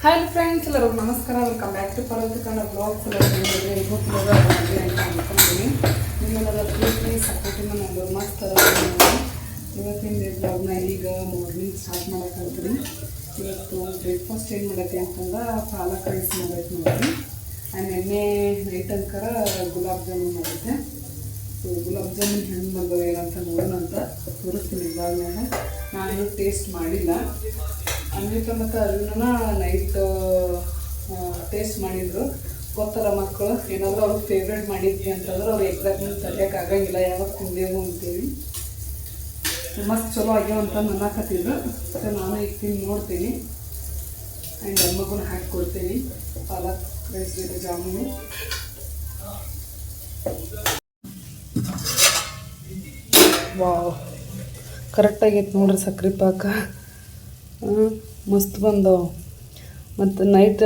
Hi friends, ಎಲ್ಲರಿಗೂ ನಮಸ್ಕಾರ. Welcome back to ಪರ್ವತ ಕನ್ನಡ ಬ್ಲಾಗ್ಸ್. ಅಂತ ಅನ್ಕೊಂಡಿದ್ದೀನಿ. ನಿಮ್ಮೆಲ್ಲರ ಪ್ರೀತಿ ಸಪೋರ್ಟಿಂದ ನಾನು ಮಸ್ತ್ ಇವತ್ತಿನ ಬ್ಲಾಗ್ನ ಈಗ ಮಾರ್ನಿಂಗ್ ಸ್ಟಾರ್ಟ್ ಮಾಡೋಕ್ಕಾಗ್ತದೆ. ಇವತ್ತು ಬ್ರೇಕ್ಫಾಸ್ಟ್ ಏನು ಮಾಡತ್ತೆ ಅಂತಂದ್ರೆ ಪಾಲಕ್ ರೈಸ್ ಮಾಡೈತೆ ನೋಡ್ರಿ. ನಿನ್ನೆ ನೈಟ್ ಅಂಕರ ಗುಲಾಬ್ ಜಾಮೂನ್ ಮಾಡಿದ್ದೆ. ಗುಲಾಬ್ ಜಾಮೂನ್ ಹೆಂಗೆ ಬಂದವು ಏನಂತ ನೋಡೋಣ ಅಂತ ತೋರಿಸ್ತೀನಿ ಇವಾಗಲೇ. ನಾನು ಟೇಸ್ಟ್ ಮಾಡಿಲ್ಲ. ಅನ್ವಿತಾ ಮತ್ತು ಅರ್ಜುನ ನೈಟ್ ಟೇಸ್ಟ್ ಮಾಡಿದ್ರು. ಗೊತ್ತಲ್ಲ ಮಕ್ಕಳು ಏನಾದರೂ ಅವ್ರಿಗೆ ಫೇವ್ರೇಟ್ ಮಾಡಿದ್ವಿ ಅಂತಂದ್ರೆ ಅವ್ರು ಎಕ್ಸಾಕ್ಟ್ಲಿ ತಡೆಯೋಕ್ಕಾಗಂಗಿಲ್ಲ, ಯಾವಾಗ ತಿಂದೇವು ಅಂತೇಳಿ. ಮಸ್ತ್ ಚಲೋ ಆಗ್ಯಾವ ಅಂತ ಅನ್ನಕತ್ತಿದ್ರು. ಸೊ ನಾನು ಈಗ ತಿಂದು ನೋಡ್ತೀನಿ ಆ್ಯಂಡ್ ಅಮ್ಮಗೂ ಹಾಕಿ ಕೊಡ್ತೀನಿ ಪಾಲಕ್ ರೈಸ್ ಜೊತೆ ಜಾಮೂನು. ವಾವ್, ಕರೆಕ್ಟಾಗೈತೆ ನೋಡ್ರಿ ಸಕ್ರೆ ಪಾಕ. ಮಸ್ತ್ ಬಂದವು. ಮತ್ತು ನೈಟ್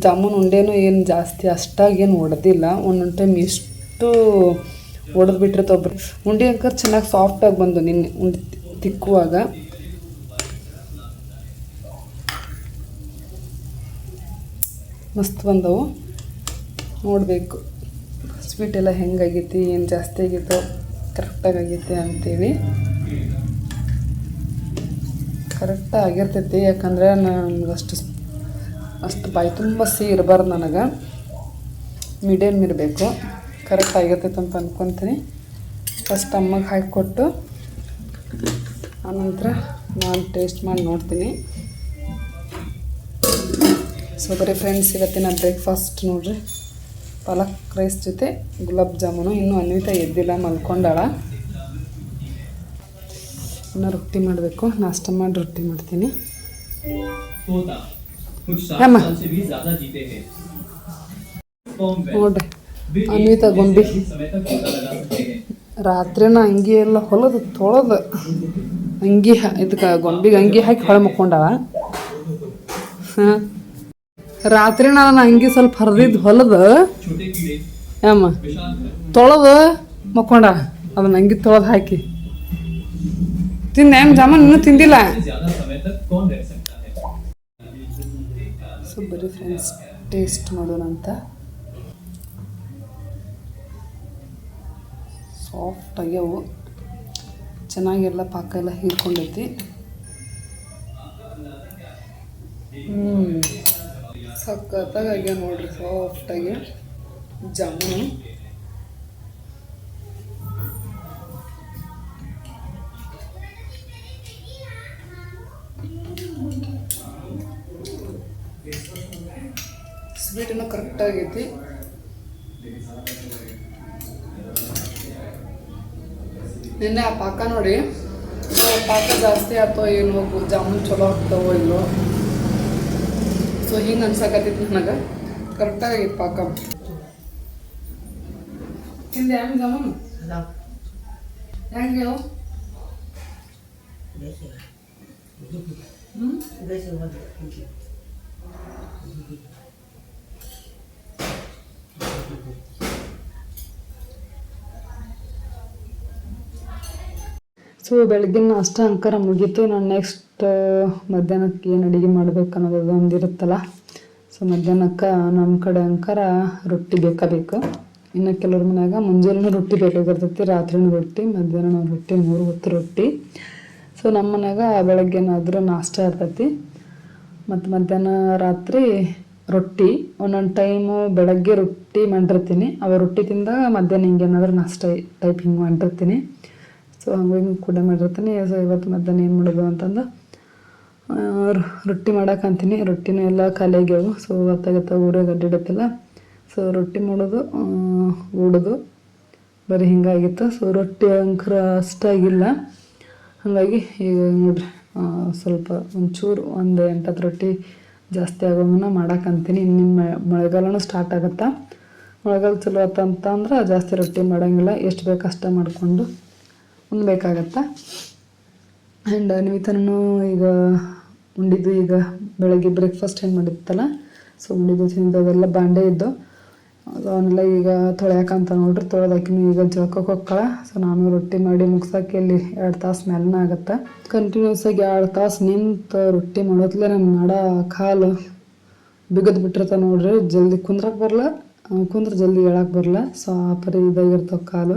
ಜಾಮೂನ್ ಉಂಡೆನೂ ಏನು ಜಾಸ್ತಿ ಅಷ್ಟಾಗೇನು ಒಡೆದಿಲ್ಲ. ಒಂದೊಂದು ಟೈಮ್ ಎಷ್ಟು ಒಡೆದು ಬಿಟ್ಟಿರ್ತಾವೆ. ಒಬ್ಬರು ಉಂಡೆ ಅಂಕರ್ ಚೆನ್ನಾಗಿ ಸಾಫ್ಟಾಗಿ ಬಂದು ನಿನ್ನೆ ಉಂಡೆ ತಿಕ್ಕುವಾಗ. ಮಸ್ತ್ ಬಂದವು. ನೋಡಬೇಕು ಸ್ವೀಟ್ ಎಲ್ಲ ಹೆಂಗಾಗೈತಿ, ಏನು ಜಾಸ್ತಿ ಆಗೈತೋ ಕರೆಕ್ಟಾಗಿ ಆಗೈತೆ ಅಂತೇಳಿ. ಕರೆಕ್ಟಾಗಿ ಆಗಿರ್ತೈತಿ, ಯಾಕಂದರೆ ನನಗೆ ಅಷ್ಟು ಬಾಯಿ ತುಂಬ ಸಿಹಿ ಇರಬಾರ್ದು. ನನಗೆ ಮೀಡಿಯಮ್ ಇರಬೇಕು. ಕರೆಕ್ಟ್ ಆಗಿರ್ತೈತೆ ಅಂತ ಅಂದ್ಕೊತೀನಿ. ಫಸ್ಟ್ ಅಮ್ಮಗೆ ಹಾಕಿಕೊಟ್ಟು ಆನಂತರ ನಾನು ಟೇಸ್ಟ್ ಮಾಡಿ ನೋಡ್ತೀನಿ. ಸೊ ಬರೀ ಫ್ರೆಂಡ್ಸ್, ಇವತ್ತಿನ ಬ್ರೇಕ್ಫಾಸ್ಟ್ ನೋಡ್ರಿ, ಪಾಲಕ್ ರೈಸ್ ಜೊತೆ ಗುಲಾಬ್ ಜಾಮೂನು. ಇನ್ನೂ ಅನ್ವಿತಾ ಎದ್ದಿಲ್ಲ, ಮಲ್ಕೊಂಡಾಳ. ಇನ್ನು ರೊಟ್ಟಿ ಮಾಡಬೇಕು. ನಾಷ್ಟ ಮಾಡಿ ರೊಟ್ಟಿ ಮಾಡ್ತೀನಿ. ನೋಡ್ರಿ ಅನ್ವಿತಾ ಗೊಂಬಿ ರಾತ್ರಿನ ಅಂಗಿ ಎಲ್ಲ ಹೊಲದು ತೊಳೆದು ಅಂಗಿ ಇದಕ್ಕೆ ಗೊಂಬಿಗೆ ಅಂಗಿ ಹಾಕಿ ಹೊಳೆ ಮಕ್ಕೊಂಡಾಳ. ಹಾಂ, ರಾತ್ರಿ ನಾನು ಅಂಗಿ ಸ್ವಲ್ಪ ಹರಿದಿದ್ದು ಹೊಲದು ಅಮ್ಮ ತೊಳೆದು ಮಕ್ಕೊಂಡಾಳ. ಅದನ್ನ ಅಂಗಿ ತೊಳೆದು ಹಾಕಿ ತಿಂದ ಏನು ಜಾಮೂನ್ ಇನ್ನೂ ತಿಂದಿಲ್ಲ. ಸೊ ಬರೀ ಫ್ರೆಂಡ್ಸ್ ಟೇಸ್ಟ್ ಮಾಡೋಣ ಅಂತ. ಸಾಫ್ಟ್ ಆಗ್ಯಾವು, ಚೆನ್ನಾಗೆಲ್ಲ ಪಾಕ ಎಲ್ಲ ಹೀರ್ಕೊಂಡೈತಿ. ಸಖತ್ತಾಗಿ ಆಗ್ಯಾವ ನೋಡ್ರಿ, ಸಾಫ್ಟಾಗಿ ಜಾಮೂನು. ಸ್ವೀಟನ್ನು ಕರೆಕ್ಟಾಗೈತಿ. ನಿನ್ನೆ ಆ ಪಾಕ ನೋಡಿ, ಪಾಕ ಜಾಸ್ತಿ ಆಯ್ತೋ ಏನೋ, ಜಾಮೂನ್ ಚಲೋ ಆಗ್ತಾವೋ ಇಲ್ಲೋ. ಸೊ ಹಿಂಗೆ ಅನ್ಸಕತ್ತೈತಿ ನನಗೆ. ಕರೆಕ್ಟಾಗೈತಿ ಪಾಕ. ತಿಂದೆ ಹೆಂಗೆ ಜಾಮೂನು? ಹೆಂಗೆ ಸೊ ಬೆಳಗ್ಗಿನ ನಾಷ್ಟ ಅಂಕರ ಮುಗೀತು. ನಾನು ನೆಕ್ಸ್ಟ್ ಮಧ್ಯಾಹ್ನಕ್ಕೆ ಏನು ಅಡುಗೆ ಮಾಡ್ಬೇಕು ಅನ್ನೋದು ಒಂದಿರುತ್ತಲ್ಲ. ಸೊ ಮಧ್ಯಾಹ್ನಕ್ಕೆ ನಮ್ಮ ಕಡೆ ಅಂಕರ ರೊಟ್ಟಿ ಬೇಕು. ಇನ್ನು ಕೆಲವ್ರ ಮನ್ಯಾಗ ಮುಂಜಾನೆ ರೊಟ್ಟಿ ಬೇಕಾಗಿರ್ತೈತಿ, ರಾತ್ರಿನೂ ರೊಟ್ಟಿ, ಮಧ್ಯಾಹ್ನ ರೊಟ್ಟಿ, 3 ಹೊತ್ತು ರೊಟ್ಟಿ. ಸೊ ನಮ್ಮ ಮನ್ಯಾಗ ಬೆಳಗ್ಗೆನಾದರೂ ನಾಷ್ಟ ಇರ್ತೈತಿ ಮತ್ತು ಮಧ್ಯಾಹ್ನ ರಾತ್ರಿ ರೊಟ್ಟಿ. ಒಂದೊಂದು ಟೈಮು ಬೆಳಗ್ಗೆ ರೊಟ್ಟಿ ಮಾಡಿರ್ತೀನಿ, ಅವ ರೊಟ್ಟಿ ತಿಂದಾಗ ಮಧ್ಯಾಹ್ನ ಹಿಂಗೇನಾದ್ರೂ ನಾಷ್ಟ ಟೈಪ್ ಹಿಂಗೆ ಮಾಡಿರ್ತೀನಿ. ಸೊ ಹಂಗಾಗಿ ಕೂಡ ಮಾಡಿರ್ತೀನಿ. ಸೊ ಇವತ್ತು ಮಧ್ಯಾಹ್ನ ಏನು ಮಾಡೋದು ಅಂತಂದು ರೊಟ್ಟಿ ಮಾಡಕ್ಕಂತೀನಿ. ರೊಟ್ಟಿನೂ ಎಲ್ಲ ಖಾಲಿ ಆಗ್ಯಾವು. ಸೊ ಗೊತ್ತಾಗತ್ತೆ ಊರಾಗ ಅಡ್ಡಿಡತ್ತಿಲ್ಲ. ಸೊ ರೊಟ್ಟಿ ಮಾಡೋದು ಊಡೋದು ಬರೀ ಹಿಂಗಾಗಿತ್ತು. ಸೊ ರೊಟ್ಟಿ ಅಂಕರ ಅಷ್ಟಾಗಿಲ್ಲ. ಹಾಗಾಗಿ ಈಗ ನೋಡ್ರಿ ಸ್ವಲ್ಪ ಒಂಚೂರು 1-8 ರೊಟ್ಟಿ ಜಾಸ್ತಿ ಆಗೋಂಗನ ಮಾಡಕ್ಕಂತೀನಿ. ಇನ್ನು ಮಳೆಗಾಲನೂ ಸ್ಟಾರ್ಟ್ ಆಗುತ್ತಾ. ಮಳೆಗಾಲ ಚಲೋ ಆತಂತಂದ್ರೆ ಜಾಸ್ತಿ ರೊಟ್ಟಿ ಮಾಡೋಂಗಿಲ್ಲ, ಎಷ್ಟು ಬೇಕು ಅಷ್ಟೇ ಮಾಡಿಕೊಂಡು ಉಣ್ಬೇಕಾಗತ್ತೆ. ಆ್ಯಂಡ್ ಅನ್ವಿತನೂ ಈಗ ಉಂಡಿದ್ದು. ಈಗ ಬೆಳಗ್ಗೆ ಬ್ರೇಕ್ಫಾಸ್ಟ್ ಏನು ಮಾಡಿತ್ತಲ್ಲ, ಸೊ ಉಂಡಿದ್ದು ತಿಂದವೆಲ್ಲ ಬಾಂಡೆ ಇದ್ದು. ಅದು ಅವನ್ನೆಲ್ಲ ಈಗ ತೊಳ್ಯಾಕಂತ ನೋಡ್ರಿ, ತೊಳೆದಾಕಿನೂ ಈಗ ಜಳ್ಕೊಕ್ಕೆ ಹೋಗ್ಕಳ. ಸೊ ನಾನು ರೊಟ್ಟಿ ಮಾಡಿ ಮುಗ್ಸೋಕೆ ಇಲ್ಲಿ 2 ತಾಸು ಮೇಲನ ಆಗುತ್ತೆ. ಕಂಟಿನ್ಯೂಸ್ ಆಗಿ 2 ತಾಸು ನಿಂತು ರೊಟ್ಟಿ ಮಾಡೋದ್ಲೆ ನನ್ನ ನಡ ಕಾಲು ಬಿಗದ್ ಬಿಟ್ಟಿರ್ತಾವೆ ನೋಡ್ರಿ. ಜಲ್ದಿ ಕುಂದ್ರಕ್ಕೆ ಬರಲ್ಲ, ಕುಂದ್ರೆ ಜಲ್ದಿ ಹೇಳಕ್ಕೆ ಬರಲ್ಲ. ಸೊ ಆ ಪರಿ ಇದಾಗಿರ್ತಾವೆ ಕಾಲು.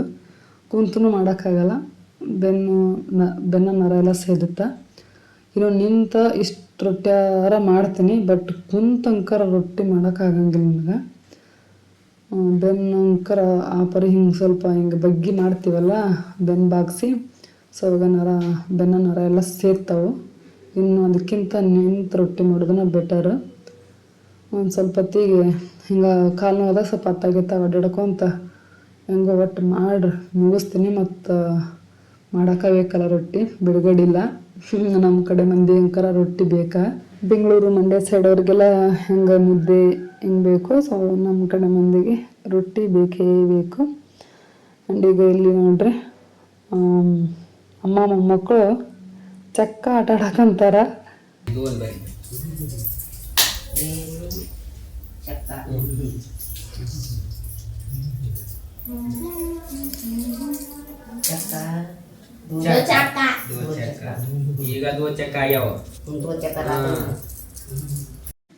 ಕುಂತೂ ಮಾಡೋಕ್ಕಾಗಲ್ಲ, ಬೆನ್ನ ನರ ಎಲ್ಲ ಸೇದುತ್ತೆ. ಇನ್ನು ನಿಂತ ಇಷ್ಟು ರೊಟ್ಟಿಯಾರ ಮಾಡ್ತೀನಿ, ಬಟ್ ಕುಂತಂಕರ ರೊಟ್ಟಿ ಮಾಡೋಕ್ಕಾಗಂಗಿಲ್ಲ ನನಗೆ. ಬೆನ್ನಂಕರ ಆ ಪರಿ ಹಿಂಗೆ ಸ್ವಲ್ಪ ಹಿಂಗೆ ಬಗ್ಗಿ ಮಾಡ್ತೀವಲ್ಲ, ಬೆನ್ನು ಬಾಗಿಸಿ, ಸೊ ಅವಾಗ ಬೆನ್ನ ನರ ಎಲ್ಲ ಸೇರ್ತಾವೆ. ಇನ್ನು ಅದಕ್ಕಿಂತ ನಿಂತು ರೊಟ್ಟಿ ಮಾಡೋದನ್ನ ಬೆಟರ್. ಒಂದು ಸ್ವಲ್ಪ ಹೊತ್ತಿಗೆ ಹಿಂಗೆ ಕಾಲು ನೋದಾಗ ಸ್ವಲ್ಪ ಹತ್ತಾಗಿತ್ತಾಗ ಅಡ್ಡಾಡ್ಕೊಂತ ಹೆಂಗೋ ಒಟ್ಟು ಮಾಡಿ ಮುಗಿಸ್ತೀನಿ. ಮತ್ತು ಮಾಡೋಕ್ಕಬೇಕಲ್ಲ ರೊಟ್ಟಿ, ಬಿಡುಗಡಿಲ್ಲ. ನಮ್ಮ ಕಡೆ ಮಂದಿ ಅಂಕರ ರೊಟ್ಟಿ ಬೇಕಾ. ಬೆಂಗಳೂರು ಮಂಡ್ಯ ಸೈಡ್ ಅವ್ರಿಗೆಲ್ಲ ಹೆಂಗೆ ಮುದ್ದೆ ಹಿಂಗೆ ಬೇಕು. ಸೊ ನಮ್ಮ ಕಡೆ ಮಂದಿಗೆ ರೊಟ್ಟಿ ಬೇಕೇ ಬೇಕು. ಆ್ಯಂಡ್ ಈಗ ಇಲ್ಲಿ ನೋಡ್ರಿ ಅಮ್ಮ ಮೊಮ್ಮಕ್ಕಳು ಚಕ್ಕ ಆಟ ಆಡಕ್ಕಂತಾರ.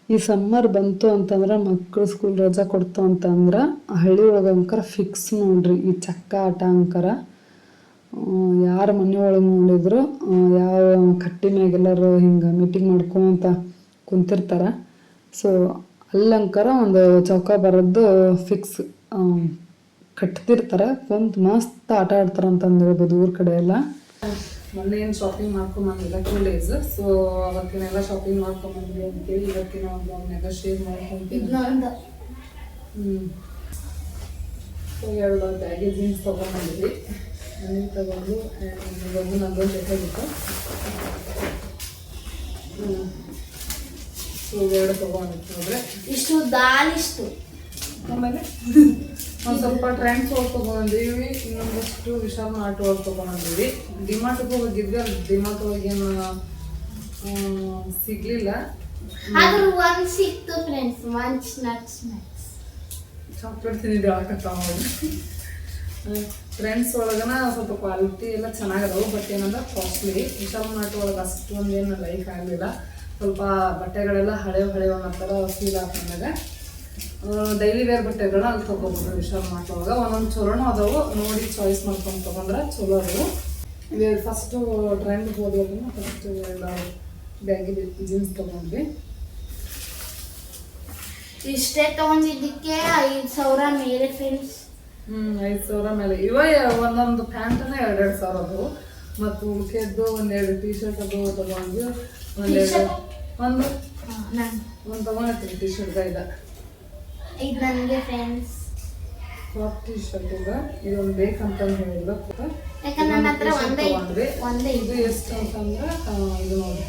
ಈ ಸಮ್ಮರ್ ಬಂತು ಅಂತಂದ್ರೆ ಮಕ್ಕಳು ಸ್ಕೂಲ್ ರಜಾ ಕೊಡ್ತು ಅಂತಂದ್ರೆ ಹಳ್ಳಿ ಒಳಗೆ ಅಂಕರ ಫಿಕ್ಸ್ ನೋಡ್ರಿ ಈ ಚಕ್ಕ ಆಟ ಅಂಕರ. ಯಾರ ಮನೆ ಒಳಗೆ ನೋಡಿದ್ರು ಯಾವ ಕಟ್ಟಿ ಮ್ಯಾಗೆಲ್ಲರೂ ಹಿಂಗೆ ಮೀಟಿಂಗ್ ಮಾಡ್ಕೊಂತ ಕುಂತಿರ್ತಾರೆ. ಸೊ ಅಲ್ಲಂಕರ ಒಂದು ಚೌಕ ಬರೋದು ಫಿಕ್ಸ್ ಕಟ್ತಿರ್ತಾರೆ, ಕುಂತು ಮಸ್ತ್ ಆಟ ಆಡ್ತಾರೆ ಅಂತಂದು ಹೇಳ್ಬೋದು ಊರ ಕಡೆ ಎಲ್ಲ. ಮೊನ್ನೆ ಏನು ಶಾಪಿಂಗ್ ಮಾಡ್ಕೊಂಬಂದಿಲ್ಲ 2 days. ಸೊ ಅವತ್ತಿನೆಲ್ಲ ಶಾಪಿಂಗ್ ಮಾಡ್ಕೊಂಬಂದ್ವಿ ಅಂತೇಳಿ ಇವತ್ತಿನ ಒಂದು ಒಮ್ಮೆಗ ಶೇರ್ ಮಾಡ್ಕೊಂತೀವಿ. ಸೊ 2 ಬ್ಯಾಗಿ ಜೀನ್ಸ್ ತೊಗೊಂಬಂದಿದ್ವಿ. ಮನೆಗೆ ತಗೊಂಡು ನಂದೊಂದು ಬೇಕಾಗಿತ್ತು. ಸೊ 2 ತೊಗೊಂಡಿತ್ತು ನೋಡ್ರೆ ಇಷ್ಟು ದಾಲ್ ಇಷ್ಟು. ಆಮೇಲೆ ಒಂದು ಸ್ವಲ್ಪ ಟ್ರೆಂಡ್ಸ್ ಒಳಗೆ ತೊಗೊಂಡಿದ್ದೀವಿ, ಇನ್ನೊಂದಷ್ಟು ವಿಶಾಲ್ ಮಾರ್ಟ್ ಒಳಗೆ ತೊಗೊಂಡಿದ್ದೀವಿ. ಡಿಮಾರ್ಟ್ಗೆ ಹೋಗಿದ್ವಿ, ಅಲ್ಲಿ ಡಿಮಾರ್ಟ್ ಒಳಗೆ ಏನು ಸಿಗಲಿಲ್ಲ. ಆದ್ರೂ ಒಂದು ಸಿಕ್ತು friends, Munch nuts Max chocolate ತಿಂದಿದ್ದು ಹಾಕತ್ತಾವ ಫ್ರೆಂಡ್ಸ್ ಒಳಗನ ಸ್ವಲ್ಪ ಕ್ವಾಲಿಟಿ ಎಲ್ಲ ಚೆನ್ನಾಗದವು. ಬಟ್ ಏನಂದ್ರೆ ಕಾಸ್ಟ್ಲಿ. ವಿಶಾಲ್ ಮಾರ್ಟ್ ಒಳಗೆ ಅಷ್ಟೊಂದೇನು ಲೈಕ್ ಆಗಲಿಲ್ಲ. ಸ್ವಲ್ಪ ಬಟ್ಟೆಗಳೆಲ್ಲ ಹಳೆವು ಅನ್ನೋ ಥರ ಫೀಲ್ ಆಯ್ತು ನನಗೆ. ಡೈಲಿ ವೇರ್ ಬಟ್ಟೆಗಳನ್ನ ಅಲ್ಲಿ ತೊಗೊಬೋದು ವಿಶಾಲ್ ಮಾರ್ಟ್ ಒಳಗೆ. ಒಂದೊಂದು ಚಲೋನು ಅದಾವು, ನೋಡಿ ಚಾಯ್ಸ್ ಮಾಡ್ಕೊಂಡು ತೊಗೊಂಡ್ರೆ ಚಲೋ ಅದಾವು. ಇವೆರಡು ಫಸ್ಟು ಟ್ರೆಂಡ್ ಹೋದ್ರನ್ನ ಫಸ್ಟ್ 2 ಬ್ಯಾಗಿ ಜೀನ್ಸ್ ತೊಗೊಂಡ್ವಿ. ಇಷ್ಟೇ ತೊಗೊಂಡಿದ್ದಕ್ಕೆ 5,000 ಮೇಲೆ ಫ್ರೆಂಡ್ಸ್. 5,000 ಮೇಲೆ. ಇವ ಒಂದೊಂದು ಪ್ಯಾಂಟನ್ನ 2,000 ಅದಾವು. ಮತ್ತು ಉಳ್ಕೆದ್ದು 1-2 ಟೀ ಶರ್ಟ್ ಅದು ತೊಗೊಂಡ್ವಿ. ಒಂದು ತೊಗೊಂಡಿರ್ತೀನಿ ಟೀ ಶರ್ಟ್. ಇದು ನನಗೆ ಫ್ರೆಂಡ್ಸ್ ಕ್ರಾಪ್ ಟೀ ಶರ್ಟ್ ಇದೆ. ಇದೊಂದು ಬೇಕಂತಂದು ಹೇಳಿದ್ರು. ಒಂದೇ ಇದು ಎಷ್ಟು ಅಂತಂದ್ರೆ ಇದು ನೋಡಿ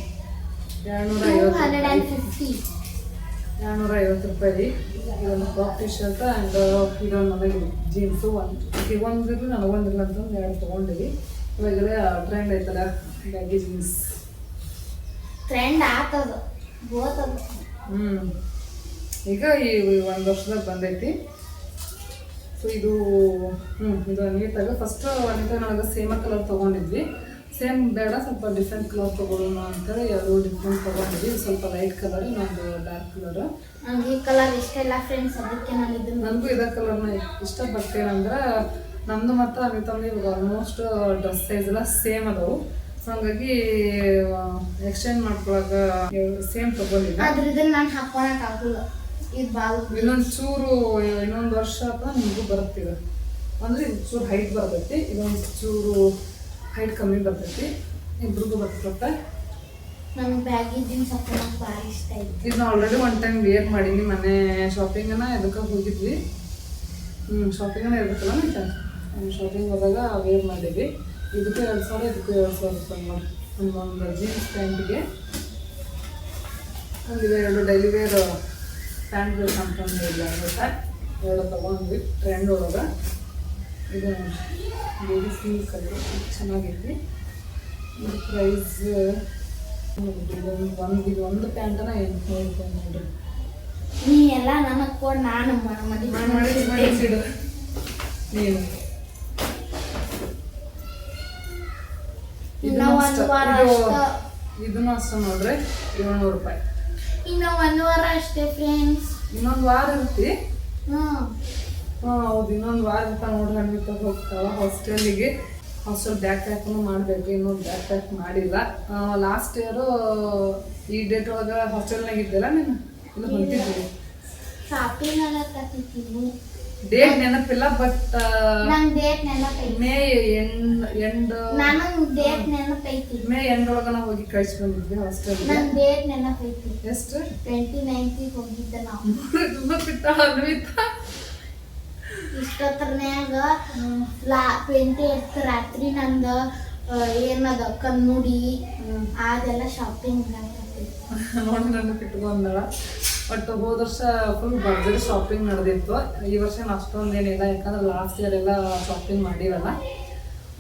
250 ರೂಪಾಯಿ. ಇದೊಂದು ಕ್ರಾಪ್ ಟೀ ಶರ್ಟ್ ಆ್ಯಂಡ್ ಇದೊಂದು ನನಗೆ ಜೀನ್ಸು ಒಂದಿರಲಿ ನನಗೊಂದಿರಲಿ ಅಂತಂದು 2 ತೊಗೊಂಡಿವಿ. ಇವಾಗೆಲ್ಲ ಟ್ರೆಂಡ್ ಐತಲ್ಲ ಬ್ಯಾಗಿ ಜೀನ್ಸ್, ಟ್ರೆಂಡ್ ಆಗ್ತದ. ಈಗ ಈ 1 ವರ್ಷದಾಗ ಬಂದೈತಿ. ಸೊ ಇದು ಇದು ನೀಟಾಗ ಫಸ್ಟ್ ನನಗೆ ಸೇಮ್ ಕಲರ್ ತೊಗೊಂಡಿದ್ವಿ. ಸೇಮ್ ಬೇಡ, ಸ್ವಲ್ಪ ಡಿಫ್ರೆಂಟ್ ಕಲರ್ ತೊಗೊಳ್ಳೋಣ ಅಂತೇಳಿ 2 ಡಿಫ್ರೆಂಟ್ ತೊಗೊಂಡಿದ್ವಿ. ಸ್ವಲ್ಪ ಲೈಟ್ ಕಲರ್, ಇನ್ನೊಂದು ಡಾರ್ಕ್ ಕಲರ್. ನನಗೆ ಈ ಕಲರ್ ಇಷ್ಟ ಇಲ್ಲ ಫ್ರೆಂಡ್ಸ್, ಅದಕ್ಕೆ ನಾನು ಇದನ್ನು ನನಗೂ ಇದೇ ಕಲರ್ನ ಇಷ್ಟ. ಬಟ್ ಏನಂದ್ರೆ ನಮ್ಮದು ಮತ್ತು ಅನಿತಂದು ಇವಾಗ ಆಲ್ಮೋಸ್ಟ್ ಡ್ರೆಸ್ ಸೈಜ್ ಎಲ್ಲ ಸೇಮ್ ಅದಾವು. ಸೊ ಹಂಗಾಗಿ ಎಕ್ಸ್ಚೇಂಜ್ ಮಾಡ್ಕೊಳಕ ಸೇಮ್ ತೊಗೊಂಡಿದ್ದೆ. ಆದ್ರೆ ಇದನ್ನ ನಾನು ಹಾಕೋಣಕ್ಕಾಗಲ್ಲ. ಇನ್ನೊಂದು ವರ್ಷ ಅಥವಾ ನಿಮಗೂ ಬರುತ್ತೀಗ ಅಂದರೆ ಇದು ಚೂರು ಹೈಟ್ ಬರ್ತೈತಿ, ಇದೊಂದು ಚೂರು ಹೈಟ್ ಕಮ್ಮಿ ಬರ್ತೈತಿ, ಇಬ್ರಿಗೂ ಬರ್ತೈತೆ. ನನಗೆ ಬ್ಯಾಗಿ ಜೀನ್ಸ್ ಹಾಕೋಣಕ್ಕೆ ಭಾಳ ಇಷ್ಟ ಐತಿ. ಇದನ್ನ ಆಲ್ರೆಡಿ 1 ಟೈಮ್ ವೇರ್ ಮಾಡೀನಿ. ಮೊನ್ನೆ ಶಾಪಿಂಗನ್ನ ಇದಕ್ಕೆ ಹೋಗಿದ್ವಿ. ಶಾಪಿಂಗನ್ನ ಇರ್ಬೇಕಲ್ಲ ಮತ್ತೆ ಶಾಪಿಂಗ್ ಹೋದಾಗ ವೇರ್ ಮಾಡಿದ್ವಿ. ಇದಕ್ಕೂ 2,000, ಇದಕ್ಕೂ 2,000 ರೂಪಾಯಿ ನೋಡಿ. ಒಂದು ಜೀನ್ಸ್ ಪ್ಯಾಂಟಿಗೆ ಒಂದು 2 ಡೈಲಿ ವೇರ್ ಪ್ಯಾಂಟ್ ಬೇಕಂತಂದು ಇಲ್ಲ ಅಂತ 2 ತೊಗೊಂಡ್ವಿ ಟ್ರೆಂಡ್ ಒಳಗೆ. ಇದು ಬೇಬಿ ಸ್ಲೀವ್ ಕಲರ್ ಚೆನ್ನಾಗೈತಿ. ಇದು ಪ್ರೈಸ್ ಒಂದು ಪ್ಯಾಂಟನ 800 ರೂಪಾಯಿ ನೋಡ್ರಿ. ನೀ ಎಲ್ಲ ನನಗೆ ಕೊಡು, ನಾನು ಮಾಡಿಸಿಡು ನೀನು. ಇನ್ನ ಒಂದು ವಾರ ಅಷ್ಟ. ಇದನ್ನು ಅಷ್ಟೇ ನೋಡ್ರಿ 700 ರೂಪಾಯಿ. ಇನ್ನ 1 ವಾರ ಅಷ್ಟೇ ಫ್ರೆಂಡ್ಸ್. ಇನ್ನೊಂದು ವಾರ ಇರ್ತಿ. ಹ್ಮ್ ಹೌದು, ಇನ್ನೊಂದು ವಾರ ಅಂತ ನೋಡ್ರಿ. ಅನ್ವಿತ ಹೋಗ್ತಾವ ಹಾಸ್ಟೆಲಿಗೆ. ಹಾಸ್ಟೆಲ್ ಬ್ಯಾಗ್ ಪ್ಯಾಕ್ನು ಮಾಡಬೇಕು. ಇನ್ನೊಂದು ಬ್ಯಾಗ್ ಪ್ಯಾಕ್ ಮಾಡಿಲ್ಲ. ಲಾಸ್ಟ್ ಇಯರು ಈ ಡೇಟ್ ಒಳಗೆ ಹಾಸ್ಟೆಲ್ನಾಗ ಇದ್ದಲ್ಲ ನೀನು, ಇಲ್ಲ ಹೊಂಟಿದ್ವಿ. ಶಾಪಿಂಗ್ ಎಲ್ಲ ಕತ್ತಿದ್ದೀನಿ. ಡೇಟ್ ನೆನಪಿಲ್ಲ, ಬಟ್ ನಂಗೆ ಡೇಟ್ ನೆನಪೈತಿ. ಮೇ ಎಂಡ್ ನನಗೆ ಡೇಟ್ ನೆನಪೈತಿ. ಮೇ ಎಂಡ್ ಒಳಗೆ ನಾವು ಹೋಗಿ ಕಳಿಸಿ ಬಂದಿದ್ವಿ ಹಾಸ್ಟೆಲ್ಗೆ. ನಂಗೆ ಡೇಟ್ ನೆನಪೈತಿ. ಎಷ್ಟು? 29ಗೆ ಹೋಗಿದ್ದೆ ನಾವು. ತುಂಬ ಬಿಟ್ಟ ಅನ್ವಿತ. ಇಷ್ಟೊತ್ತರ್ನ್ಯಾಗ 28th ರಾತ್ರಿ ನಂದು ಏನದ ಕನ್ನಡಿ ಅದೆಲ್ಲ ಶಾಪಿಂಗ್ ನೋಡಿ ನನ್ನ ಇಟ್ಕೊಂಡಳ. ಬಟ್ ಹೋದ ವರ್ಷ ಫುಲ್ ಭರ್ಜರಿ ಶಾಪಿಂಗ್ ನಡೆದಿತ್ತು. ಈ ವರ್ಷ ಅಷ್ಟೊಂದು ಏನಿಲ್ಲ, ಯಾಕಂದ್ರೆ ಲಾಸ್ಟ್ ಇಯರ್ ಎಲ್ಲ ಶಾಪಿಂಗ್ ಮಾಡಿರಲ್ಲ.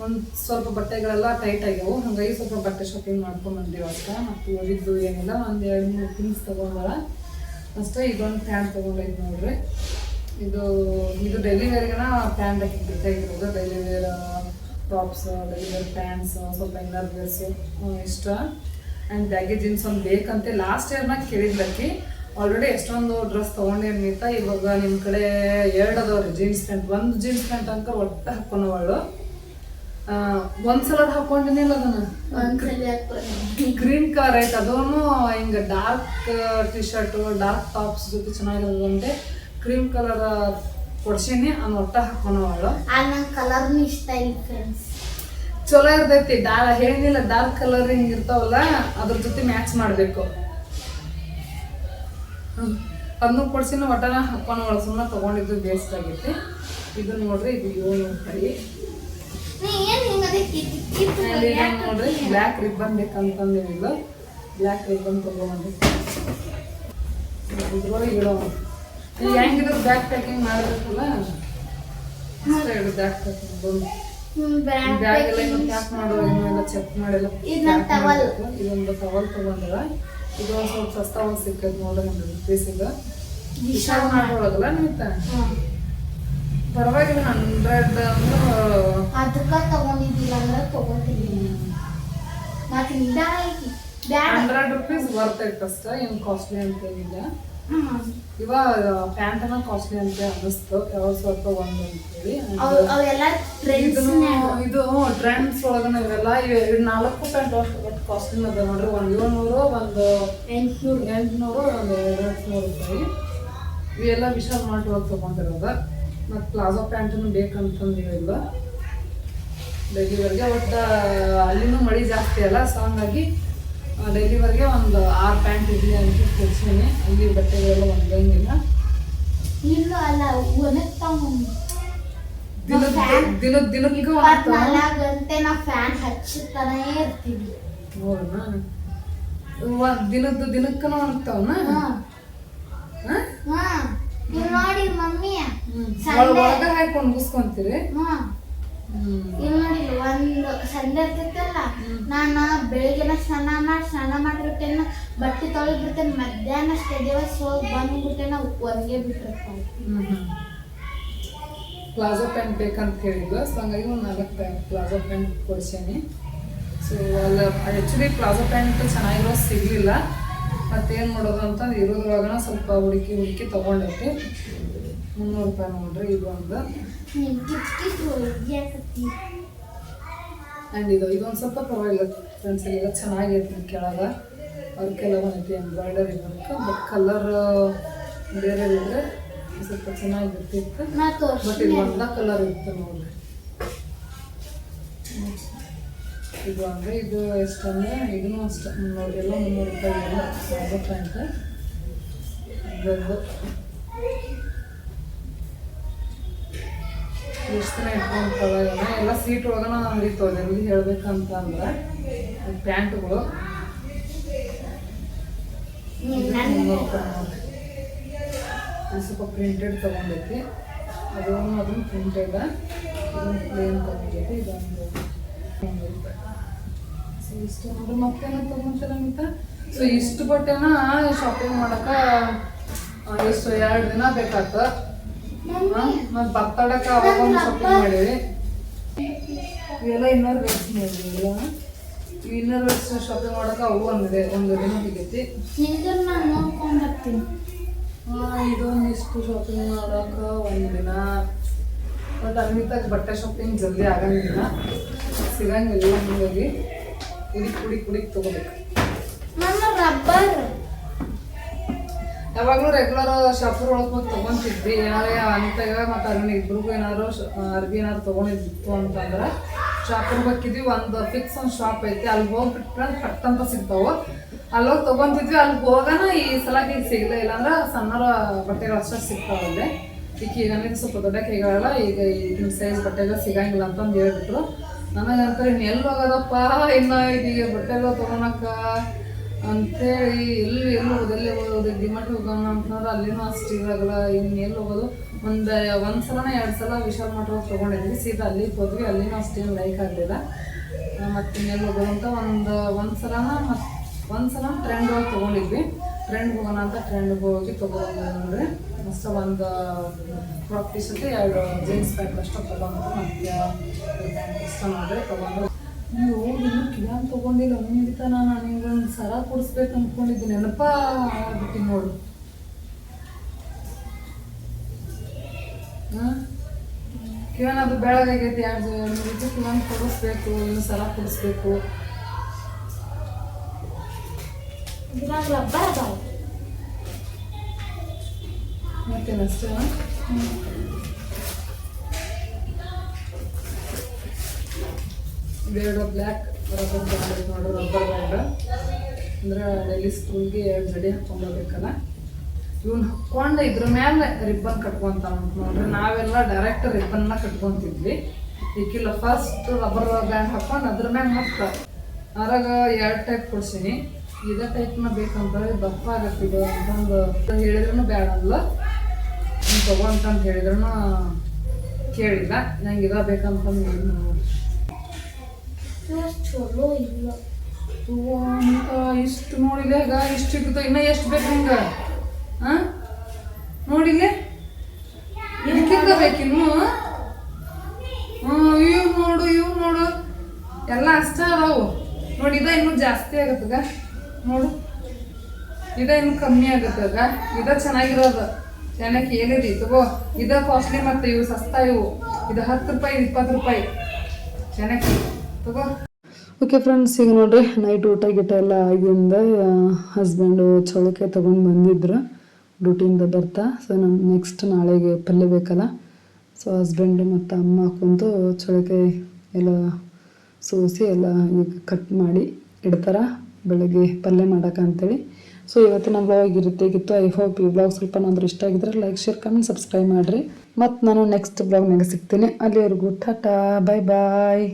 ಒಂದು ಸ್ವಲ್ಪ ಬಟ್ಟೆಗಳೆಲ್ಲ ಟೈಟ್ ಆಗ್ಯಾವು, ಹಾಗಾಗಿ ಸ್ವಲ್ಪ ಬಟ್ಟೆ ಶಾಪಿಂಗ್ ಮಾಡ್ಕೊಂಡು ಬಂದೀವಿ ಅಷ್ಟೇ. ಮತ್ತು ಓದಿದ್ದು ಏನಿಲ್ಲ, ಒಂದು 2-3 ಥಿಂಗ್ಸ್ ತೊಗೊಂಡಳ ಅಷ್ಟೇ. ಇದೊಂದು ಪ್ಯಾಂಟ್ ತೊಗೊಂಡೈತೆ ನೋಡ್ರಿ. ಇದು ಡೈಲಿ ವೇರ್ಗೆನ ಪ್ಯಾಂಟ್ ಹಾಕಿದ್ದಾಗಿರೋದು. Daily wear tops, daily wear pants, ಸ್ವಲ್ಪ ಇನ್ನರ್ ವೇರ್ಸು ಇಷ್ಟ. ಆ್ಯಂಡ್ ಬ್ಯಾಗಿ ಜೀನ್ಸ್ ಒಂದು ಬೇಕಂತೆ. ಲಾಸ್ಟ್ ಇಯರ್ನಾಗ ಕೇಳಿದ್ಲಕ್ಕಿ. ಆಲ್ರೆಡಿ ಎಷ್ಟೊಂದು ಡ್ರೆಸ್ ತೊಗೊಂಡಿರ್ನಿತ. ಇವಾಗ ನಿಮ್ಮ ಕಡೆ 2 ಅದಾವ್ರಿ ಜೀನ್ಸ್ ಪ್ಯಾಂಟ್. ಒಂದು ಜೀನ್ಸ್ ಪ್ಯಾಂಟ್ ಅಂಕ ಒಟ್ಟು ಹಾಕೊಂಡವಳು. ಒಂದ್ಸಲ ಹಾಕೊಂಡಿನಿಲ್ಲ ಅದನ್ನು. ಗ್ರೀನ್ ಕಲರ್ ಐತೆ, ಅದೂ ಹಿಂಗೆ dark T shirt, dark tops ಜೊತೆ ಚೆನ್ನಾಗಿರೋದಂತೆ. ಕ್ರೀಮ್ ಕಲರ್ ಕೊಡ್ಸೀನಿ, ಅನ್ನ ಒಟ್ಟ ಹಾಕೊಂಡವಳು. ನನ್ನ ಕಲರ್ನು ಇಷ್ಟ ಇಲ್ಲ ಫ್ರೆಂಡ್ಸ್. ಚಲೋ ಇರ್ತೈತಿ. ಹೇಳಿಲ್ಲ, ಡಾರ್ಕ್ ಕಲರ್ ಹಿಂಗೆ ಇರ್ತಾವಲ್ಲ, ಅದ್ರ ಜೊತೆ ಮ್ಯಾಚ್ ಮಾಡಬೇಕು. ಅದನ್ನು ಕೊಡ್ಸಿನ ಒಟ್ಟನ ಹಾಕೊಂಡವಳು. ಸುಮ್ಮನೆ ತೊಗೊಂಡಿದ್ದು ವೇಸ್ಟ್ ಆಗೈತಿ. ಇದು ನೋಡ್ರಿ, ಇದು 700 ರೂಪಾಯಿ. ನೋಡ್ರಿ, ಬ್ಲ್ಯಾಕ್ ರಿಬ್ಬನ್ ಬೇಕಂತಂದಿಲ್ಲ, ಬ್ಲ್ಯಾಕ್ ರಿಬ್ಬನ್ ತೊಗೊಂಡು ಇದ್ರೊಳಗೆ ಇಡೋ. ಈಗ ಹೆಂಗಿದ್ರು ಬ್ಯಾಗ್ ಪ್ಯಾಕಿಂಗ್ ಮಾಡಬೇಕಲ್ಲ, ಅಷ್ಟೇ ಇಡು ಬ್ಯಾಗ್ ಪ್ಯಾಕಿಂಗ್ ಬಂದು. ಬ್ಯಾಗ್ ಎಲ್ಲ ಇನ್ನು ಪ್ಯಾಕ್ ಮಾಡೋ, ಇನ್ನೆಲ್ಲ ಚೆಕ್ ಮಾಡೆಲ್ಲ. ಇದೊಂದು ಟವಲ್ ತೊಗೊಂಡಳ. ಇದು ಒಂದು ಸ್ವಲ್ಪ ಸಸ್ತಾವಾಗಿ ಸಿಕ್ಕೈತೆ ನೋಡ್ರಿ, 100 ರೂಪೀಸಿಗೆ. ವಿಶಾಲ್ ಮಾಡೋಳಗಲ್ಲ ನಿಮಿತ್ತ, ಪರವಾಗಿಲ್ಲ. 100 ಅದಕ್ಕೆ ತಗೊಂಡಿದ್ದಿಲ್ಲ ಅಂದ್ರೆ ತಗೋತೀನಿ. ಮತ್ತೆ 100 ರೂಪೀಸ್ ವರ್ತ್ ಐತೆ ಅಷ್ಟ, ಏನು ಕಾಸ್ಟ್ಲಿ ಅಂತ ಏನಿಲ್ಲ. ಇವಾಗ ಪ್ಯಾಂಟ್ ಅನ್ನ ಕಾಸ್ಟ್ಲಿ ಅಂತ ಅನ್ನಿಸ್ತು. ಯಾವಾಗ ಸ್ವಲ್ಪ ಒಂದು ಅಂತೇಳಿ ಇದು ಟ್ರೆಂಡ್ಸ್ ಒಳಗನ ಇವೆಲ್ಲ 4 ಪ್ಯಾಂಟ್ ಒಟ್ಟು ಕಾಸ್ಟ್ಲಿ ಅದ ನೋಡ್ರಿ. ಒಂದು 700, ಒಂದು 800, ಒಂದು 200 ರೂಪಾಯಿ. ಇವೆಲ್ಲ ವಿಶಾಲ್ ಮಾರ್ಟ್ ಒಳಗೆ ತೊಗೊಂಡಿರೋದು. ಮತ್ತು ಪ್ಲಾಜೋ ಪ್ಯಾಂಟನ್ನು ಬೇಕಂತಂದಿಲ್ಲ ಡೈಲಿವರೆಗೆ. ಒಟ್ಟು ಅಲ್ಲಿನೂ ಮಳೆ ಜಾಸ್ತಿ ಅಲ್ಲ, ಸೊ ಹಂಗಾಗಿ ಡೈಲಿವರೆಗೆ ಒಂದು 6 ಪ್ಯಾಂಟ್ ಇದೆಯಾ ಅಂತ ಕೊಡ್ಸೀನಿ. ಅಲ್ಲಿ ಬಟ್ಟೆಗಳೆಲ್ಲ ಒಣಗಂಗಿಲ್ಲ. ಇಲ್ಲ ಅಲ್ಲ, ದಿನಕ್ಕೆ 24 ಗಂಟೆ ನಾವು ಫ್ಯಾನ್ ಹಚ್ಚುತ್ತಾನೇ ಇರ್ತೀವಿ. ನೋಡೋಣ, ದಿನಕ್ಕೂ ಒಣಗ್ತಾವನ. ನೋಡಿ ಮಮ್ಮಿ, ಒಳಗ ಹಾಕೊಂಡು ಮುಗಿಸ್ಕೊಂತೀರಿ. ಇಲ್ಲಿ ನೋಡಿ, ಒಂದು ಸಂಡೆ ಇರ್ತೈತಲ್ಲ, ನಾನು ಬೆಳಿಗ್ಗೆ ಸ್ನಾನ ಮಾಡಿಬಿಟ್ಟೇನ, ಬಟ್ಟೆ ತೊಳೆದ್ಬಿಡ್ತೇನೆ. ಮಧ್ಯಾಹ್ನ ದಿವಸ ಹೋಗಿ ಬಂದ್ಬಿಟ್ಟೇನ, ಒಣಗೆ ಬಿಟ್ಟಿರ್ತಾವೆ. ಪ್ಲಾಜೋ ಪ್ಯಾಂಟ್ ಬೇಕಂತ ಕೇಳಿದ್ಲು, ಸೊ ಹಂಗಾಗಿ ಒಂದು 4 ಪ್ಲಾಜೋ ಪ್ಯಾಂಟ್ ಕೊಡ್ಸೀನಿ. ಸೊ ಅಲ್ಲಿ ಆ್ಯಕ್ಚುಲಿ ಪ್ಲಾಜೋ ಪ್ಯಾಂಟ್ ಚೆನ್ನಾಗಿರೋ ಸಿಗಲಿಲ್ಲ. ಮತ್ತೇನು ಮಾಡೋದು ಅಂತ ಇರೋದ್ರೊಳಗನ ಸ್ವಲ್ಪ ಹುಡುಕಿ ತೊಗೊಂಡೈತಿ. 300 ರೂಪಾಯಿ ನೋಡ್ರಿ ಇದು ಒಂದು. ಆ್ಯಂಡ್ ಇದೊಂದು ಸ್ವಲ್ಪ ಪರವಾಗಿಲ್ಲ ಫ್ರೆಂಡ್ಸ್. ಈಗ ಚೆನ್ನಾಗೈತಿ. ಕೆಳಗೆ ವರ್ಕೆಲ್ಲ ಬಂದೈತಿ, ಎಂಬ್ರಾಯ್ಡರಿ ವರ್ಕ್. ಬಟ್ ಕಲರ್ ಬೇರೆ ಇದ್ರೆ ಸ್ವಲ್ಪ ಚೆನ್ನಾಗಿರ್ತಿತ್ತು. ಬಟ್ ಇದು ಒಂದ ಕಲರ್ ಇತ್ತು ನೋಡ್ರಿ. ಇದು ಅಂದರೆ ಇದು ಎಷ್ಟಂದರೆ ಇದನ್ನು ಅಷ್ಟೇ 300, ಎಲ್ಲ 300 ರೂಪಾಯಿ ಎಲ್ಲ ಪ್ಲಾಜೋ ಪ್ಯಾಂಟ್. ಇದೊಂದು ಎಷ್ಟು ದಿನ ಇಟ್ಕೊಂತಾಗ ಎಲ್ಲ ಸೀಟ್ ಒಳಗನ ಹರಿತಾವೆ. ಜಲ್ದಿ ಹೇಳ್ಬೇಕಂತ ಅಂದ್ರೆ ಪ್ಯಾಂಟ್ಗಳು 300 ರೂಪಾಯಿ ನೋಡ್ರಿ. ಸ್ವಲ್ಪ ಪ್ರಿಂಟೆಡ್ ತೊಗೊಂಡೈತಿ. ಅದನ್ನು ಪ್ರಿಂಟೆಡ್, ಇದೊಂದು ಪ್ಲೇನ್ ತೊಗೊಂಡೈತಿ. ಇದೊಂದು 300 ರೂಪಾಯಿ. ಸೊ ಇಷ್ಟು ನೋಡ್ರಿ. ಮತ್ತೇನ ತೊಗೊಂತೀರ ಅಂತ. ಸೊ ಇಷ್ಟು ಬಟ್ಟೆನ ಶಾಪಿಂಗ್ ಮಾಡೋಕೆ ಎಷ್ಟು 2 ದಿನ ಬೇಕಾತ. ಮತ್ತು ಬರ್ತಡಕ್ಕೆ ಅವಾಗ ಒಂದು ಶಾಪಿಂಗ್ ಮಾಡೀವಿ. ಇವೆಲ್ಲ ಇನ್ನರ್ ವೇರ್ಸ್ ನೋಡಿಲ್ಲ. ಇನ್ನರ್ ವೇರ್ಸ್ ಶಾಪಿಂಗ್ ಮಾಡೋಕೆ ಅವು ಒಂದು ದಿನ ಸಿಗೈತಿ. ನಾನು ನೋಡ್ಕೊಂಡು ಬರ್ತೀನಿ. ಇದೊಂದಿಷ್ಟು ಶಾಪಿಂಗ್ ಮಾಡೋಕೆ ಒಂದು ದಿನ. ಬಟ್ ಅನ್ಮಿತಾಗ ಬಟ್ಟೆ ಶಾಪಿಂಗ್ ಜಲ್ದಿ ಆಗಂಗಿಲ್ಲ, ಸಿಗಂಗಿಲ್ಲ. ಹಂಗಾಗಿ ಕುಡಿ ತಗೋಬೇಕು. ನನ್ನ ರಬ್ಬರ್ ಯಾವಾಗಲೂ ರೆಗ್ಯುಲರ್ ಶಾಪರ್ ಒಳಗೆ ಹೋಗಿ ತೊಗೊಂತಿದ್ವಿ. ಏನಾರೇ ಅನಿತಾಗ ಮತ್ತು ಅರ್ವಿನ ಇಬ್ರಿಗೂ ಏನಾದ್ರು ಅರ್ಬಿ ಏನಾದ್ರು ತೊಗೊಂಡಿತ್ತು ಅಂತಂದ್ರೆ ಶಾಪರ್ಗೆ ಹೋಗಿದ್ವಿ. ಒಂದು ಫಿಕ್ಸ್ ಒಂದು ಶಾಪ್ ಐತಿ, ಅಲ್ಲಿ ಹೋಗ್ಬಿಟ್ರೆ ಕಟ್ ಅಂತ ಸಿಗ್ತಾವೆ. ಅಲ್ಲೋಗಿ ತೊಗೊಂತಿದ್ವಿ. ಅಲ್ಲಿ ಹೋಗೋಣ ಈ ಸಲ ಈಗ ಸಿಗಲೇ ಇಲ್ಲ ಅಂದ್ರೆ ಸಣ್ಣರ ಬಟ್ಟೆಗಳು ಅಷ್ಟೇ ಸಿಗ್ತಾವಲ್ಲೇ. ಈಗ ನನಗೆ ಸ್ವಲ್ಪ ದೊಡ್ಡ ಕೈಗಳಲ್ಲ, ಈಗ ಈಗಿನ ಸೈಜ್ ಬಟ್ಟೆಗಳು ಸಿಗಂಗಿಲ್ಲ ಅಂತಂದು ಹೇಳ್ಬಿಟ್ರು. ನನಗಂತ ಇನ್ನು ಎಲ್ಲಿ ಹೋಗೋದಪ್ಪ ಇನ್ನು ಈಗ ಬಟ್ಟೆಗಳು ತೊಗೊಳಕ ಅಂತೇಳಿ ಎಲ್ಲಿ ಹೋಗೋದು ಡಿಮಾರ್ಟ್ ಹೋಗೋಣ ಅಂತಂದ್ರೆ ಅಲ್ಲಿನೂ ಅಷ್ಟು ಇರೋಲ್ಲ. ಇನ್ನು ಎಲ್ಲಿ ಹೋಗೋದು, ಒಂದು ಸಲ 2 ಸಲ ವಿಶಾಲ್ ಮಾರ್ಟ್ ಹೋಗಿ ತೊಗೊಂಡಿದ್ವಿ. ಸೀದಾ ಅಲ್ಲಿಗೆ ಹೋದ್ವಿ, ಅಲ್ಲಿನೂ ಅಷ್ಟೇನು ಲೈಕ್ ಆಗಲಿಲ್ಲ. ಮತ್ತು ಇನ್ನೆಲ್ಲಿ ಹೋಗೋದು ಅಂತ ಒಂದು ಸಲ ಟ್ರೆಂಡ್ ಹೋಗಿ ತೊಗೊಂಡಿದ್ವಿ. ಟ್ರೆಂಡ್ ಹೋಗೋಣ ಅಂತ ಟ್ರೆಂಡ್ಗೆ ಹೋಗಿ ತೊಗೊಂಡು ನೋಡ್ರಿ ಅಷ್ಟ ಒಂದು ಫ್ರಾಕ್ ಪೀಸ್ ಜೊತೆ 2 ಜೀನ್ಸ್ ಪ್ಯಾಂಟ್ ಅಷ್ಟು ತೊಗೊಂಡು ಮತ್ತು ಪ್ಯಾಂಟ್ ಇಷ್ಟ ನೋಡ್ರಿ ತೊಗೊಂಡು. ನೀವು ಇನ್ನೂ ಕಿವ್ಯಾನ್ ತೊಗೊಂಡಿಲ್ಲ ಮುಂದಿತ. ನಾನು ನಿಮ್ಗೊಂದು ಸರ ಕೊಡಿಸ್ಬೇಕು ಅಂದ್ಕೊಂಡಿದ್ದೀನಿ, ನೆನಪ ಆಗ್ಬಿಟ್ಟು ನೋಡು. ಕಿವ್ಯಾನ್ ಅದು ಬೆಳಗಾಗೈತಿ. 2 ರೀತಿ ಕಿವ್ಯಾನ್ ಕೊಡಿಸ್ಬೇಕು, ಇನ್ನು ಸರ ಕೊಡಿಸ್ಬೇಕು. ರಬ್ಬರ್ ಅದಾವ ಮತ್ತೇನಷ್ಟೇ. ಇವೆರಡು ಬ್ಲ್ಯಾಕ್ ರಬ್ಬರ್ ಬ್ಯಾಂಡ್ ಐತೆ ನೋಡ್ರಿ. ರಬ್ಬರ್ ಬ್ಯಾಂಡ್ ಅಂದ್ರೆ ಡೈಲಿ ಸ್ಕೂಲ್ಗೆ 2 ಜಡಿ ಹಾಕ್ಕೊಂಡ್ಬರ್ಬೇಕಲ್ಲ. ಇವ್ನ ಹಾಕ್ಕೊಂಡು ಇದ್ರ ಮೇಲೆ ರಿಬ್ಬನ್ ಕಟ್ಕೊಂತಾವ ಅಂತ ನೋಡ್ರಿ. ನಾವೆಲ್ಲ ಡೈರೆಕ್ಟ್ ರಿಬ್ಬನ್ನ ಕಟ್ಕೊತಿದ್ವಿ. ಈಗಿಲ್ಲ ಫಸ್ಟ್ ರಬ್ಬರ್ ಬ್ಯಾಂಡ್ ಹಾಕ್ಕೊಂಡು ಅದ್ರ ಮ್ಯಾಗ ಮತ್ತೆ ಅದ್ರಾಗ 2 ಟೈಪ್ ಕೊಡ್ಸೀನಿ. ಇದೇ ಟೈಪ್ನ ಬೇಕಂತಾರೆ, ದಪ್ಪ ಆಗತ್ತಿದೆ ಅಂತಂದು ಹೇಳಿದ್ರೂ ಬೇಡ ಅಲ್ಲ, ನೀವು ತಗೋ ಅಂತಂತ ಹೇಳಿದ್ರೂ ಕೇಳಿಲ್ಲ. ನಂಗೆ ಇದ ಬೇಕಂತಂದು ಚಲೋ ಇಲ್ಲ ಅಂತ ಇಷ್ಟು ನೋಡಿಲ್ಲ. ಈಗ ಇಷ್ಟು ಸಿಗುತ್ತೋ, ಇನ್ನೂ ಎಷ್ಟು ಬೇಕು ಹಿಂಗೆ? ಹಾಂ ನೋಡಿಲ್ಲೇ ಇದಕ್ಕಿಂತ ಬೇಕಿನ್ನು. ಇವು ನೋಡು ಎಲ್ಲ ಅಷ್ಟೇ ಅದಾವು ನೋಡಿ. ಇದ ಇನ್ನೂ ಜಾಸ್ತಿ ಆಗತ್ತಗ ನೋಡು, ಇದ ಇನ್ನು ಕಮ್ಮಿ ಆಗತ್ತಗ. ಇದ ಚೆನ್ನಾಗಿರೋದು, ಚೆನ್ನಾಗಿ ಏನಿದೆ ತಗೋ. ಇದ ಕಾಸ್ಟ್ಲಿ ಮತ್ತು ಇವು ಸಸ್ತಾ. ಇವು ಇದು 10 ರೂಪಾಯಿ 20 ರೂಪಾಯಿ ಚೆನ್ನಾಗಿ ತಗೋ. ಓಕೆ ಫ್ರೆಂಡ್ಸ್, ಈಗ ನೋಡ್ರಿ ನೈಟ್ ಊಟ ಎಲ್ಲ ಆಗಿಂದ ಹಸ್ಬೆಂಡು ಚೌಳಿಕಾಯಿ ತೊಗೊಂಡು ಬಂದಿದ್ರು ಡ್ಯೂಟಿಯಿಂದ ಬರ್ತಾ. ಸೊ ನಮ್ಗೆ ನೆಕ್ಸ್ಟ್ ನಾಳೆಗೆ ಪಲ್ಯ ಬೇಕಲ್ಲ. ಸೊ ಹಸ್ಬೆಂಡು ಮತ್ತು ಅಮ್ಮ ಕುಂತು ಚೌಳಿಕಾಯಿ ಎಲ್ಲ ಸೋಸಿ ಎಲ್ಲ ಈಗ ಕಟ್ ಮಾಡಿ ಇಡ್ತಾರೆ ಬೆಳಗ್ಗೆ ಪಲ್ಯ ಮಾಡೋಕೆ ಅಂತೇಳಿ. ಸೊ ಇವತ್ತಿನ ಬ್ಲಾಗ್ ಈ ರೀತಿಯಾಗಿತ್ತು. ಐ ಹೋಪ್ ಈ ಬ್ಲಾಗ್ ಸ್ವಲ್ಪ ನಾದ್ರು ಇಷ್ಟ ಆಗಿದ್ರೆ ಲೈಕ್, ಶೇರ್, ಕಮೆಂಟ್, ಸಬ್ಸ್ಕ್ರೈಬ್ ಮಾಡಿರಿ. ಮತ್ತು ನಾನು ನೆಕ್ಸ್ಟ್ ಬ್ಲಾಗ್ನಾಗ ಸಿಗ್ತೀನಿ. ಅಲ್ಲಿವರೆಗೂ ಟಾಟಾ, ಬಾಯ್ ಬಾಯ್.